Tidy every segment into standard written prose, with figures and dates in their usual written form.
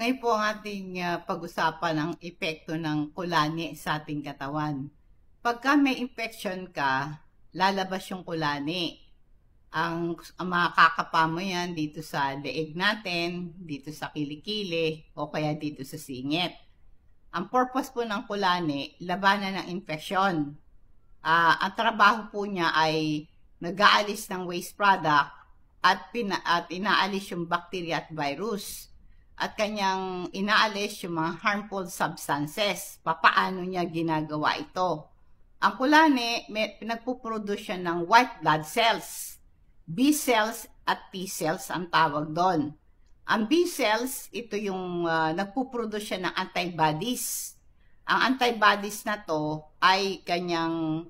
Ngayon po ang ating pag-usapan ang epekto ng kulani sa ating katawan. Pagka may infection ka, lalabas yung kulani. Ang makakapa mo yan dito sa leeg natin, dito sa kilikili, o kaya dito sa singit. Ang purpose po ng kulani, labanan ng infeksyon. Ang trabaho po niya ay nag-aalis ng waste product at inaalis yung bacteria at virus. At kanyang inaalis yung mga harmful substances. Papaano niya ginagawa ito? Ang kulani, pinagpuproduce siya ng white blood cells. B cells at T cells ang tawag doon. Ang B cells, ito yung nagpuproduce siya ng antibodies. Ang antibodies na to ay kanyang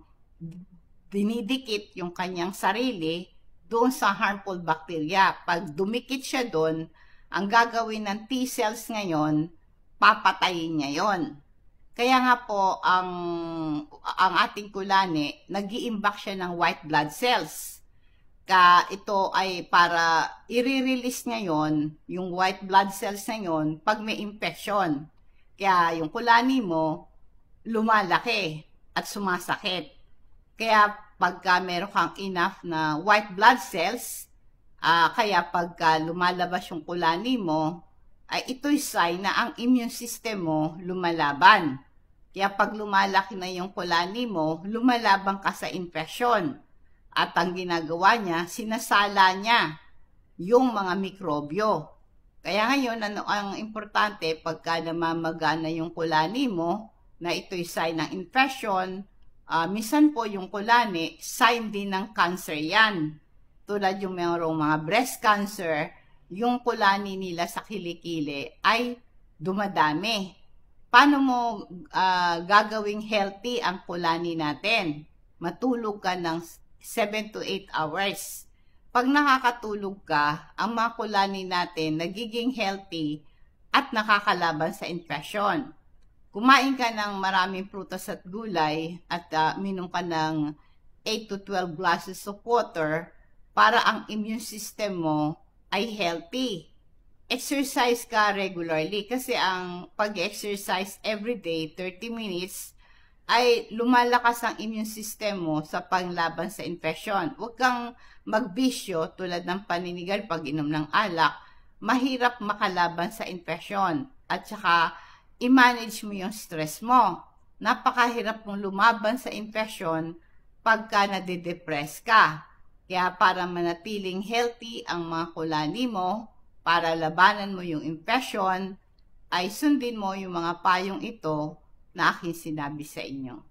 dinidikit yung kanyang sarili doon sa harmful bacteria. Pag dumikit siya doon, ang gagawin ng T cells ngayon, papatayin niya yon. Kaya nga po, ang ating kulani, nag-iimbak siya ng white blood cells. Ito ay para i-release ngayon yung white blood cells ngayon pag may infection. Kaya yung kulani mo, lumalaki at sumasakit. Kaya pagka meron kang enough na white blood cells, kaya pagka lumalabas yung kulani mo, ay ito'y sign na ang immune system mo lumalaban. Kaya pag lumalaki na yung kulani mo, lumalaban ka sa infeksyon. At ang ginagawa niya, sinasala niya yung mga mikrobyo. Kaya ngayon, ang importante, pagka namamagana yung kulani mo, na ito'y sign ng infection, minsan po yung kulani, sign din ng cancer yan. Tulad yung mayroong mga breast cancer, yung kulani nila sa kilikili ay dumadami. Paano mo gagawing healthy ang kulani natin? Matulog ka ng 7 to 8 hours. Pag nakakatulog ka, ang mga kulani natin nagiging healthy at nakakalaban sa infection. Kumain ka ng maraming prutas at gulay at minom ka ng 8 to 12 glasses of water para ang immune system mo ay healthy. Exercise ka regularly kasi ang pag-exercise everyday, 30 minutes, ay lumalakas ang immune system mo sa panglaban sa infection. Huwag kang magbisyo tulad ng paninigal, pag-inom ng alak, mahirap makalaban sa infection. At saka, i-manage mo yung stress mo. Napakahirap mong lumaban sa infection pagka nade-depress ka. Kaya para manatiling healthy ang mga kulani mo, para labanan mo yung infection, ay sundin mo yung mga payong ito na aking sinabi sa inyo.